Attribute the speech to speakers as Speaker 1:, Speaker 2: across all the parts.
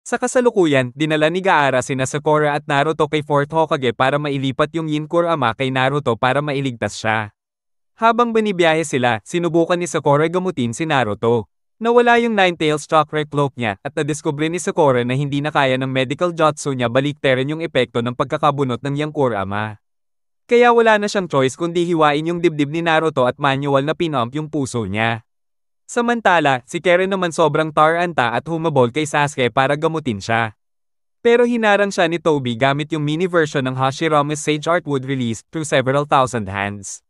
Speaker 1: Sa kasalukuyan, dinala ni Gaara sina Sakura at Naruto kay Fort Hokage para mailipat yung Yin Kurama kay Naruto para mailigtas siya. Habang binibiyahe sila, sinubukan ni Sakura gamutin si Naruto. Nawala yung Nine-Tails chakra cloak niya at nadiskubre ni Sakura na hindi na kaya ng medical jutsu niya baliktarin yung epekto ng pagkakabunot ng Yang Kurama. Kaya wala na siyang choice kundi hiwain yung dibdib ni Naruto at manual na pinump yung puso niya. Samantala, si Karen naman sobrang taranta at humabol kay Sasuke para gamutin siya. Pero hinarang siya ni Toby gamit yung mini version ng Hashirame's Sage Art Wood released through several thousand hands.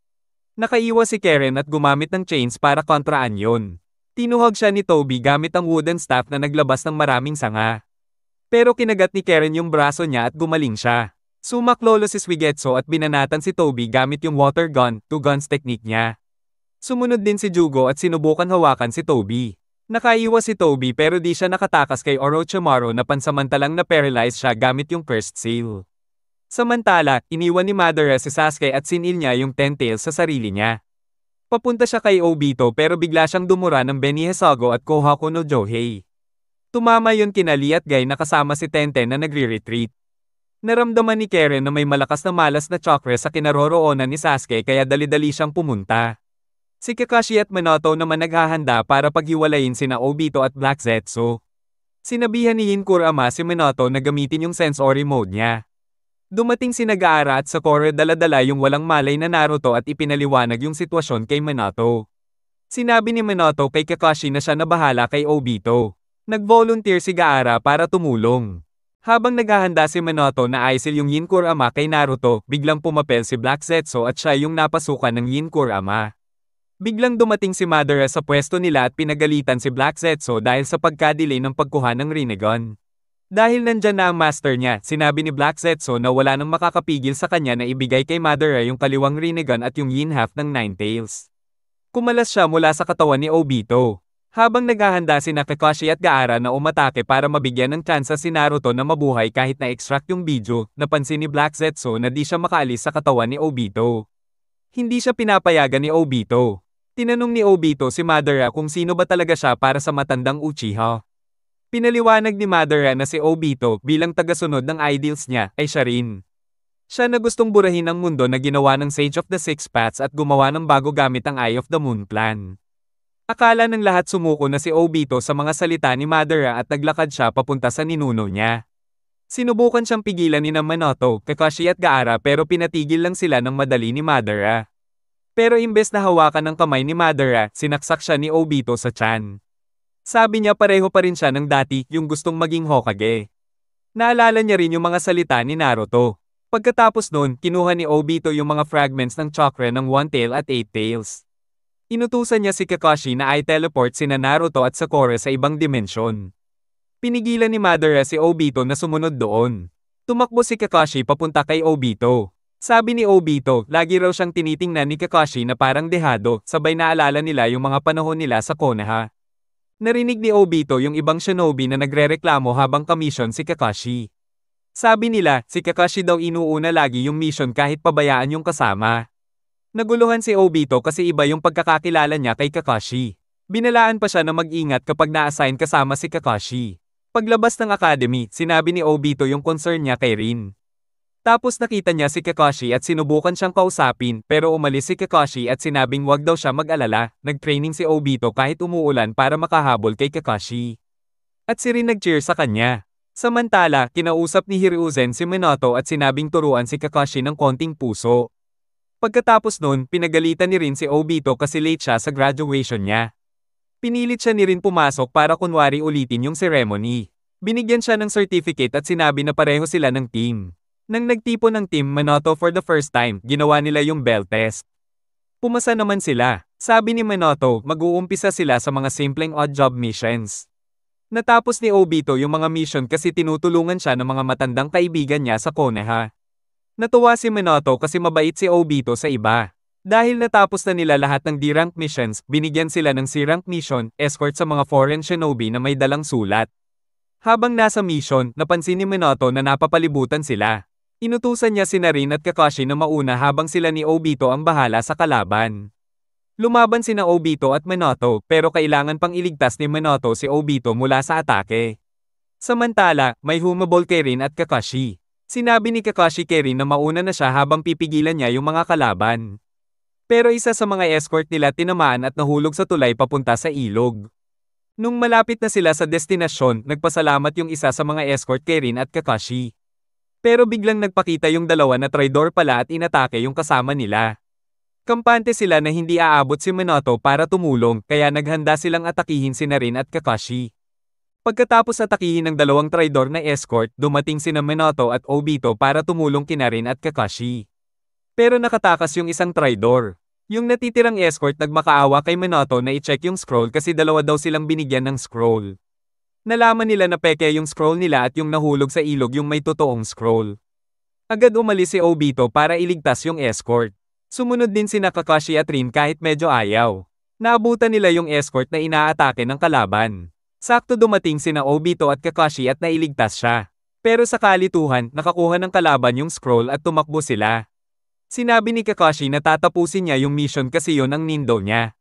Speaker 1: Nakaiwas si Karen at gumamit ng chains para kontraan yun. Tinuhag siya ni Toby gamit ang wooden staff na naglabas ng maraming sanga. Pero kinagat ni Karen yung braso niya at gumaling siya. Sumaklolo si Suigetsu at binanatan si Toby gamit yung water gun, two guns technique niya. Sumunod din si Jugo at sinubukan hawakan si Toby. Nakaiwas si Toby pero di siya nakatakas kay Orochimaru na pansamantalang na-paralyze siya gamit yung Cursed Seal. Samantala, iniwan ni Madara si Sasuke at sinil niya yung Ten Tails sa sarili niya. Papunta siya kay Obito pero bigla siyang dumura ng Beni Hisago at Kohaku no Johei. Tumama yun kina Lee at Guy na kasama si Tenten na nagre-retreat. Naramdaman ni Karen na may malakas na malas na chakra sa kinaroroonan ni Sasuke kaya dali-dali siyang pumunta. Si Kakashi at Minato naman naghahanda para paghiwalayin sina Obito at Black Zetsu. Sinabihan ni Yin Kurama si Minato na gamitin yung sensory mode niya. Dumating si Gaara at Sakura dala-dala yung walang malay na Naruto at ipinaliwanag yung sitwasyon kay Minato. Sinabi ni Minato kay Kakashi na siya na bahala kay Obito. Nag-volunteer si Gaara para tumulong. Habang naghahanda si Minato na aisil yung Yin Kurama kay Naruto, biglang pumapel si Black Zetsu at siya yung napasukan ng Yin Kurama. Biglang dumating si Madara sa pwesto nila at pinagalitan si Black Zetsu dahil sa pagka-delay ng pagkuha ng Rinnegan. Dahil nandyan na ang master niya, sinabi ni Black Zetsu na wala nang makakapigil sa kanya na ibigay kay Madara yung kaliwang Rinnegan at yung yin half ng Nine-Tails. Kumalas siya mula sa katawan ni Obito. Habang naghahanda si Kakashi at Gaara na umatake para mabigyan ng tsansa si Naruto na mabuhay kahit na-extract yung video, napansin ni Black Zetsu na di siya makaalis sa katawan ni Obito. Hindi siya pinapayagan ni Obito. Tinanong ni Obito si Madara kung sino ba talaga siya para sa matandang Uchiha. Pinaliwanag ni Madara na si Obito bilang tagasunod ng ideals niya ay siya rin. Siya na gustong burahin ang mundo na ginawa ng Sage of the Six Paths at gumawa ng bago gamit ang Eye of the Moon plan. Akala ng lahat sumuko na si Obito sa mga salita ni Madara at naglakad siya papunta sa ninuno niya. Sinubukan siyang pigilan ni Minato, Kakashi at Gaara pero pinatigil lang sila ng madali ni Madara. Pero imbes na hawakan ng kamay ni Madara, sinaksak siya ni Obito sa tiyan. Sabi niya pareho pa rin siya ng dati, yung gustong maging Hokage. Naalala niya rin yung mga salita ni Naruto. Pagkatapos nun, kinuha ni Obito yung mga fragments ng chakra ng One Tail at Eight Tails. Inutusan niya si Kakashi na i-teleport sina Naruto at Sakura sa ibang dimensyon. Pinigilan ni Madara si Obito na sumunod doon. Tumakbo si Kakashi papunta kay Obito. Sabi ni Obito, lagi raw siyang tinitingnan ni Kakashi na parang dehado, sabay naalala nila yung mga panahon nila sa Konoha. Narinig ni Obito yung ibang shinobi na nagrereklamo habang kamisyon si Kakashi. Sabi nila, si Kakashi daw inuuna lagi yung mission kahit pabayaan yung kasama. Naguluhan si Obito kasi iba yung pagkakakilala niya kay Kakashi. Binalaan pa siya na mag-ingat kapag na-assign kasama si Kakashi. Paglabas ng academy, sinabi ni Obito yung concern niya kay Rin. Tapos nakita niya si Kakashi at sinubukan siyang kausapin pero umalis si Kakashi at sinabing wag daw siya mag-alala, nag-training si Obito kahit umuulan para makahabol kay Kakashi. At si Rin nag-cheer sa kanya. Samantala, kinausap ni Hiruzen si Minato at sinabing turuan si Kakashi ng konting puso. Pagkatapos nun, pinagalitan ni Rin si Obito kasi late siya sa graduation niya. Pinilit siya ni Rin pumasok para kunwari ulitin yung ceremony. Binigyan siya ng certificate at sinabi na pareho sila ng team. Nang nagtipon ng Team Minato for the first time, ginawa nila yung bell test. Pumasa naman sila. Sabi ni Minato, mag-uumpisa sila sa mga simpleng odd job missions. Natapos ni Obito yung mga mission kasi tinutulungan siya ng mga matandang kaibigan niya sa Konoha. Natuwa si Minato kasi mabait si Obito sa iba. Dahil natapos na nila lahat ng D-rank missions, binigyan sila ng C-rank mission, escort sa mga foreign shinobi na may dalang sulat. Habang nasa mission, napansin ni Minato na napapalibutan sila. Inutusan niya si Rin at Kakashi na mauna habang sila ni Obito ang bahala sa kalaban. Lumaban sina Obito at Minato pero kailangan pang iligtas ni Minato si Obito mula sa atake. Samantala, may humabol kay Rin at Kakashi. Sinabi ni Kakashi kay Rin na mauna na siya habang pipigilan niya yung mga kalaban. Pero isa sa mga escort nila tinamaan at nahulog sa tulay papunta sa ilog. Nung malapit na sila sa destinasyon, nagpasalamat yung isa sa mga escort kay Rin at Kakashi. Pero biglang nagpakita yung dalawa na traidor pala at inatake yung kasama nila. Kampante sila na hindi aabot si Minato para tumulong, kaya naghanda silang atakihin si Rin at Kakashi. Pagkatapos atakihin ng dalawang traidor na escort, dumating sina Minato at Obito para tumulong kina Rin at Kakashi. Pero nakatakas yung isang traidor. Yung natitirang escort nagmakaawa kay Minato na i-check yung scroll kasi dalawa daw silang binigyan ng scroll. Nalaman nila na peke yung scroll nila at yung nahulog sa ilog yung may totoong scroll. Agad umalis si Obito para iligtas yung escort. Sumunod din sina Kakashi at Rin kahit medyo ayaw. Naabutan nila yung escort na inaatake ng kalaban. Sakto dumating sina Obito at Kakashi at nailigtas siya. Pero sa kalituhan, nakakuha ng kalaban yung scroll at tumakbo sila. Sinabi ni Kakashi na tatapusin niya yung mission kasi yon ang nindo niya.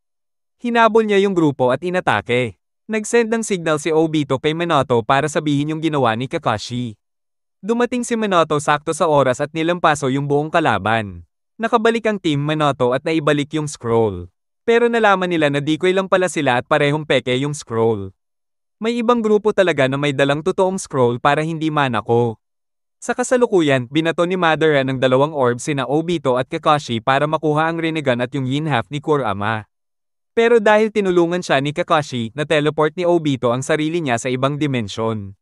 Speaker 1: Hinabol niya yung grupo at inatake. Nag-send ng signal si Obito kay Minato para sabihin yung ginawa ni Kakashi. Dumating si Minato sakto sa oras at nilampaso yung buong kalaban. Nakabalik ang team Minato at naibalik yung scroll. Pero nalaman nila na decoy lang pala sila at parehong peke yung scroll. May ibang grupo talaga na may dalang totoong scroll para hindi manako. Sa kasalukuyan, binato ni Madara ng dalawang orbs sina Obito at Kakashi para makuha ang Rinnegan at yung yin half ni Kurama. Pero dahil tinulungan siya ni Kakashi, na-teleport ni Obito ang sarili niya sa ibang dimensyon.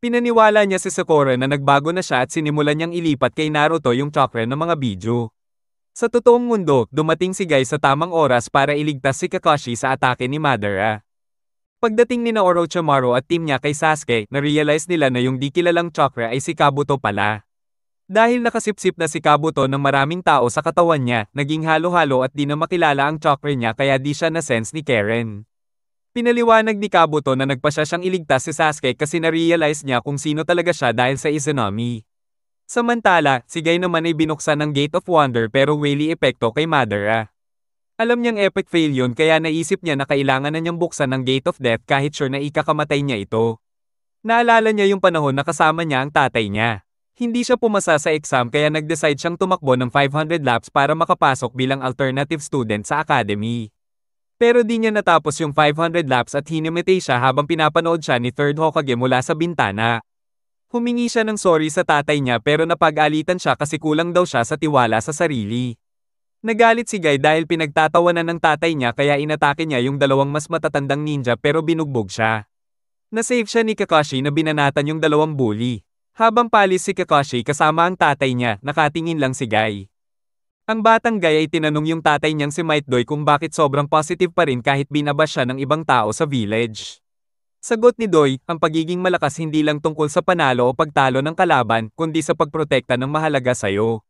Speaker 1: Pinaniwala niya si Sakura na nagbago na siya at sinimulan niyang ilipat kay Naruto yung chakra ng mga bidyo. Sa totoong mundo, dumating si Guy sa tamang oras para iligtas si Kakashi sa atake ni Madara. Pagdating ni Orochimaru at team niya kay Sasuke, na-realize nila na yung di kilalang chakra ay si Kabuto pala. Dahil nakasipsip na si Kabuto ng maraming tao sa katawan niya, naging halo-halo at di na makilala ang chakra niya kaya di siya na-sense ni Karen. Pinaliwanag ni Kabuto na nagpasya siyang iligtas si Sasuke kasi na-realize niya kung sino talaga siya dahil sa Izanami. Samantala, si Guy naman ay binuksan ng Gate of Wonder pero wali epekto kay Madara. Alam niyang epic fail yun kaya naisip niya na kailangan na niyang buksan ng Gate of Death kahit sure na ikakamatay niya ito. Naalala niya yung panahon na kasama niya ang tatay niya. Hindi siya pumasa sa exam kaya nag-decide siyang tumakbo ng 500 laps para makapasok bilang alternative student sa academy. Pero di niya natapos yung 500 laps at hinimitay siya habang pinapanood siya ni Third Hokage mula sa bintana. Humingi siya ng sorry sa tatay niya pero napag-alitan siya kasi kulang daw siya sa tiwala sa sarili. Nagalit si Guy dahil pinagtatawanan ng tatay niya kaya inatake niya yung dalawang mas matatandang ninja pero binugbog siya. Nasave siya ni Kakashi na binanatan yung dalawang bully. Habang palis si Kakashi kasama ang tatay niya, nakatingin lang si Guy. Ang batang Guy ay tinanong yung tatay niyang si Might Boy kung bakit sobrang positive pa rin kahit binaba siya ng ibang tao sa village. Sagot ni Doy, ang pagiging malakas hindi lang tungkol sa panalo o pagtalo ng kalaban, kundi sa pagprotekta ng mahalaga sa'yo.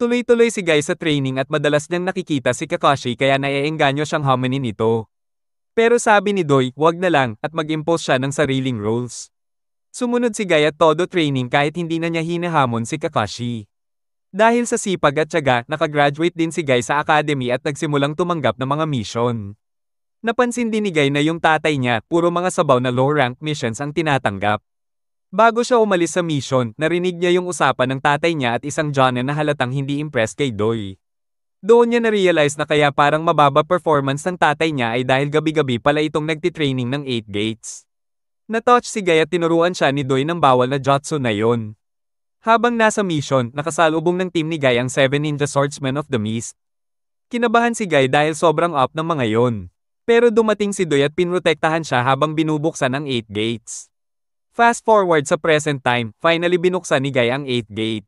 Speaker 1: Tuloy-tuloy si Guy sa training at madalas niyang nakikita si Kakashi kaya naiengganyo siyang haminin ito. Pero sabi ni Doy, wag na lang, at mag-impose siya ng sariling rules. Sumunod si Guy at todo training kahit hindi na niya hinahamon si Kakashi. Dahil sa sipag at tiyaga, nakagraduate din si Guy sa academy at nagsimulang tumanggap ng mga mission. Napansin din ni Guy na yung tatay niya, puro mga sabaw na low-rank missions ang tinatanggap. Bago siya umalis sa mission, narinig niya yung usapan ng tatay niya at isang Jonin na halatang hindi impressed kay Doy. Doon niya na-realize na kaya parang mababa performance ng tatay niya ay dahil gabi-gabi pala itong nagtitraining ng 8 gates. Na-touch si Guy at tinuruan siya ni Doy ng bawal na jutsu na yon. Habang nasa mission, nakasalubong ng team ni Guy ang 7 Ninja Swordsmen of the Mist. Kinabahan si Guy dahil sobrang up ng mga yon. Pero dumating si Doy at pinrotektahan siya habang binubuksan ang 8 gates. Fast forward sa present time, finally binuksan ni Guy ang 8th gate.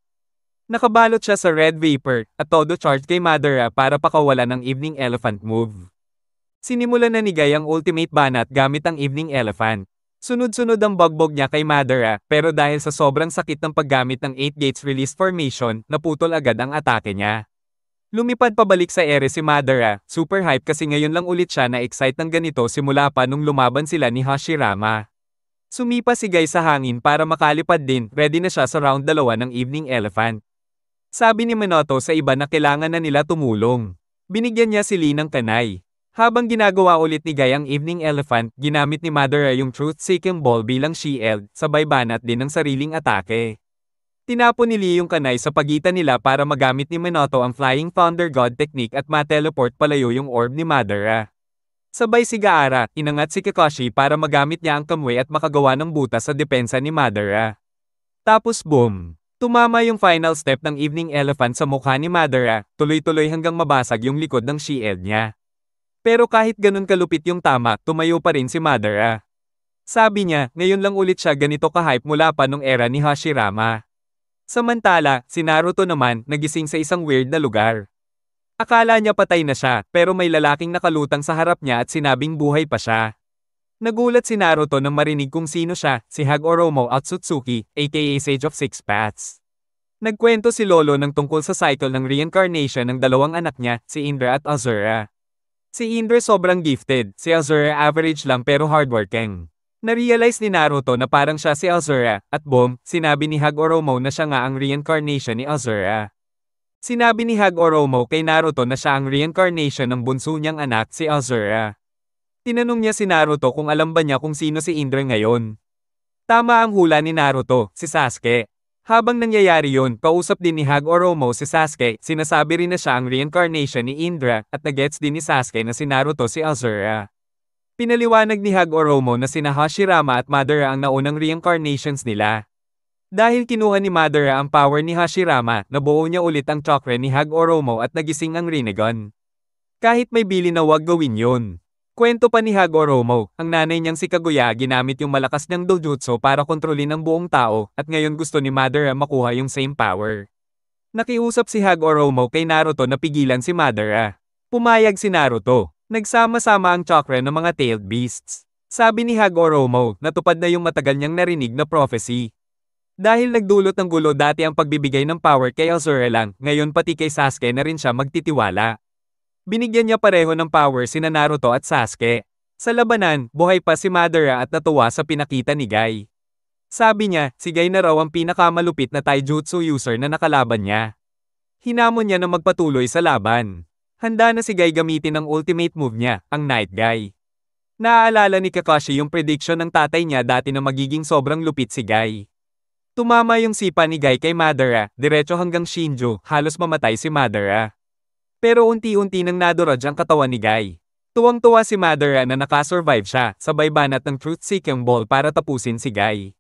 Speaker 1: Nakabalot siya sa red vapor, at todo charged kay Madara para pakawalan ng Evening Elephant move. Sinimulan na ni Guy ang ultimate banat gamit ang Evening Elephant. Sunod-sunod ang bugbog niya kay Madara, pero dahil sa sobrang sakit ng paggamit ng 8 gates release formation, naputol agad ang atake niya. Lumipad pabalik sa ere si Madara, super hype kasi ngayon lang ulit siya na-excite ng ganito simula pa nung lumaban sila ni Hashirama. Sumipa si Guy sa hangin para makalipad din, ready na siya sa round 2 ng Evening Elephant. Sabi ni Minato sa iba na kailangan na nila tumulong. Binigyan niya si Lee ng kanay. Habang ginagawa ulit ni Guy ang Evening Elephant, ginamit ni Madara yung Truth-Seeking Ball bilang shield, sabay banat din ng sariling atake. Tinapon ni Lee yung kanay sa pagitan nila para magamit ni Minato ang Flying Thunder God technique at ma-teleport palayo yung orb ni Madara. Sabay si Gaara, inangat si Kakashi para magamit niya ang kamwe at makagawa ng butas sa depensa ni Madara. Tapos boom! Tumama yung final step ng Evening Elephant sa mukha ni Madara, tuloy-tuloy hanggang mabasag yung likod ng shield niya. Pero kahit ganun kalupit yung tama, tumayo pa rin si Madara. Sabi niya, ngayon lang ulit siya ganito ka-hype mula pa nung era ni Hashirama. Samantala, si Naruto naman, nagising sa isang weird na lugar. Akala niya patay na siya, pero may lalaking nakalutang sa harap niya at sinabing buhay pa siya. Nagulat si Naruto nang marinig kung sino siya, si Hagoromo Otsutsuki, aka Sage of Six Paths. Nagkwento si Lolo ng tungkol sa cycle ng reincarnation ng dalawang anak niya, si Indra at Azura. Si Indra sobrang gifted, si Azura average lang pero hardworking. Narealize ni Naruto na parang siya si Azura, at boom, sinabi ni Hagoromo na siya nga ang reincarnation ni Azura. Sinabi ni Hagoromo kay Naruto na siya ang reincarnation ng bunso niyang anak si Azura. Tinanong niya si Naruto kung alam ba niya kung sino si Indra ngayon. Tama ang hula ni Naruto, si Sasuke. Habang nangyayari yun, kausap din ni Hagoromo si Sasuke, sinasabi rin na siya ang reincarnation ni Indra, at nagets din ni Sasuke na si Naruto si Azura. Pinaliwanag ni Hagoromo na sina Hashirama at Madara ang naunang reincarnations nila. Dahil kinuha ni Madara ang power ni Hashirama, nabuo niya ulit ang chakra ni Hagoromo at nagising ang Rinnegan. Kahit may bili na wag gawin yun. Kwento pa ni Hagoromo, ang nanay niyang si Kaguya ginamit yung malakas niyang dojutsu para kontrolin ang buong tao, at ngayon gusto ni Madara makuha yung same power. Nakiusap si Hagoromo kay Naruto na pigilan si Madara. Pumayag si Naruto. Nagsama-sama ang chakra ng mga tailed beasts. Sabi ni Hagoromo, natupad na yung matagal niyang narinig na prophecy. Dahil nagdulot ng gulo dati ang pagbibigay ng power kay Azura lang, ngayon pati kay Sasuke na rin siya magtitiwala. Binigyan niya pareho ng power sina Naruto at Sasuke. Sa labanan, buhay pa si Madara at natuwa sa pinakita ni Guy. Sabi niya, si Guy na raw ang pinakamalupit na taijutsu user na nakalaban niya. Hinamon niya na magpatuloy sa laban. Handa na si Guy gamitin ang ultimate move niya, ang Night Guy. Naaalala ni Kakashi yung prediction ng tatay niya dati na magiging sobrang lupit si Guy. Tumama yung sipa ni Guy kay Madara, diretso hanggang Shinju, halos mamatay si Madara. Pero unti-unti nang naduraj ang katawan ni Guy. Tuwang-tuwa si Madara na nakasurvive siya, sabay banat ng Truth-Seeking Ball para tapusin si Guy.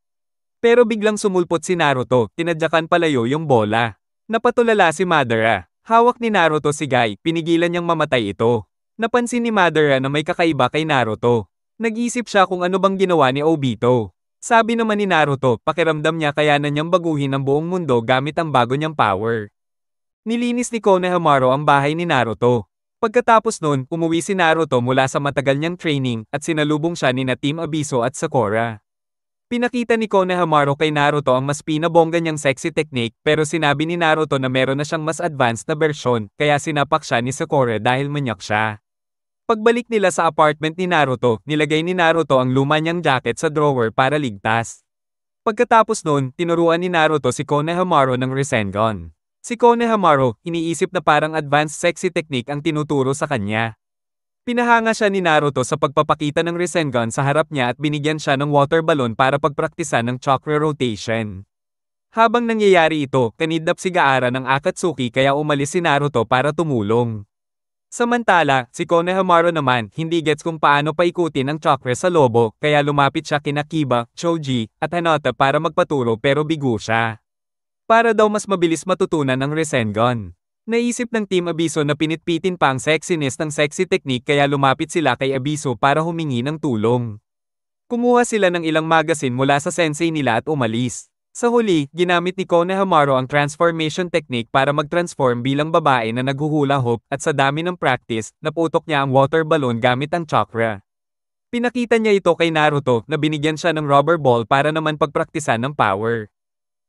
Speaker 1: Pero biglang sumulpot si Naruto, tinadyakan palayo yung bola. Napatulala si Madara. Hawak ni Naruto si Guy, pinigilan niyang mamatay ito. Napansin ni Madara na may kakaiba kay Naruto. Nag-isip siya kung ano bang ginawa ni Obito. Sabi naman ni Naruto, pakiramdam niya kaya na niyang baguhin ang buong mundo gamit ang bago niyang power. Nilinis ni Konohamaru ang bahay ni Naruto. Pagkatapos nun, umuwi si Naruto mula sa matagal niyang training at sinalubong siya ni Team Abiso at Sakura. Pinakita ni Konohamaru kay Naruto ang mas pinabongga niyang sexy technique pero sinabi ni Naruto na meron na siyang mas advanced na bersyon kaya sinapak siya ni Sakura dahil manyak siya. Pagbalik nila sa apartment ni Naruto, nilagay ni Naruto ang luma niyang jacket sa drawer para ligtas. Pagkatapos nun, tinuruan ni Naruto si Konohamaru ng Rasengan. Si Konohamaru, iniisip na parang advanced sexy technique ang tinuturo sa kanya. Pinahanga siya ni Naruto sa pagpapakita ng Rasengan sa harap niya at binigyan siya ng water balloon para pagpraktisan ng chakra rotation. Habang nangyayari ito, kanidnap si Gaara ng Akatsuki kaya umalis si Naruto para tumulong. Samantala, si Konohamaru naman, hindi gets kung paano paikutin ang chakra sa lobo, kaya lumapit siya kina Kiba, Choji, at Hinata para magpaturo pero bigo siya. Para daw mas mabilis matutunan ang Rasengan. Naisip ng Team Abiso na pinitpitin pa ang sexiness ng sexy technique kaya lumapit sila kay Abiso para humingi ng tulong. Kumuha sila ng ilang magazine mula sa sensei nila at umalis. Sa huli, ginamit ni Konohamaru ang transformation technique para mag-transform bilang babae na naghuhula hoop at sa dami ng practice, naputok niya ang water balloon gamit ang chakra. Pinakita niya ito kay Naruto na binigyan siya ng rubber ball para naman pagpraktisan ng power.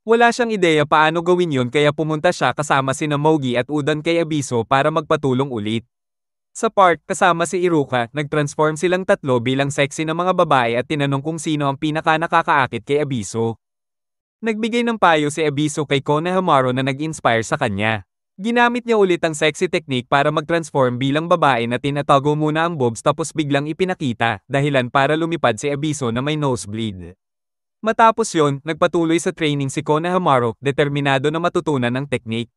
Speaker 1: Wala siyang ideya paano gawin yun kaya pumunta siya kasama sina Mogi at Udan kay Abiso para magpatulong ulit. Sa park, kasama si Iruka, nag-transform silang tatlo bilang sexy na mga babae at tinanong kung sino ang pinaka-nakakaakit kay Abiso. Nagbigay ng payo si Abiso kay Konohamaru na nag-inspire sa kanya. Ginamit niya ulit ang sexy technique para mag-transform bilang babae na tinatago muna ang boobs tapos biglang ipinakita, dahilan para lumipad si Abiso na may nosebleed. Matapos yon, nagpatuloy sa training si Konohamaru, determinado na matutunan ang technique.